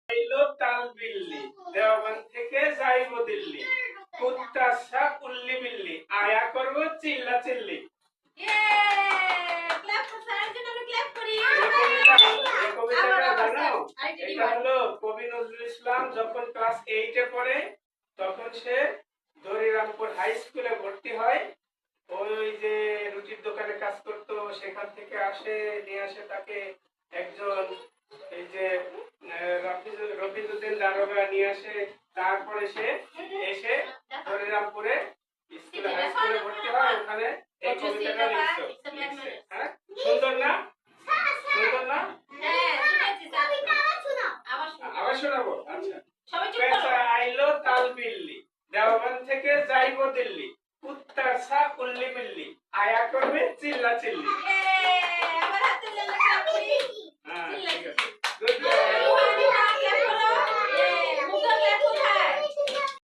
আইলো তাল বিল্লি দেওবন্দ থেকে যাইবো দিল্লি কুত্তার সাপ উল্লি বিল্লি আয়া করবো চিল্লা চিল্লি। এই কবিতাটা জানো? এটা হলো কবি নজরুল ইসলাম যখন ক্লাস 8 এ পড়ে তখন সে দরিরামপুর হাই স্কুলে ভর্তি হয়। ওই যে রুটির দোকানে কাজ করতো সেখান থেকে নিয়ে আসে তাকে একজন এই যে রফিজউদ্দিন দারোগা নিয়ে আসে। তারপরে সে এসে হরিরামপুরে স্কুলে হাই স্কুলে ভর্তি হয়। ওখানে এই কবিতাটা লিখছে। হ্যাঁ, সুন্দর না? সুন্দর না? আবার শোনাবো। আচ্ছা, পেঁচা আইলো তাল বিল্লি দেওবন্দ থেকে যাইবো দিল্লি কুত্তার ছা উল্লি বিল্লি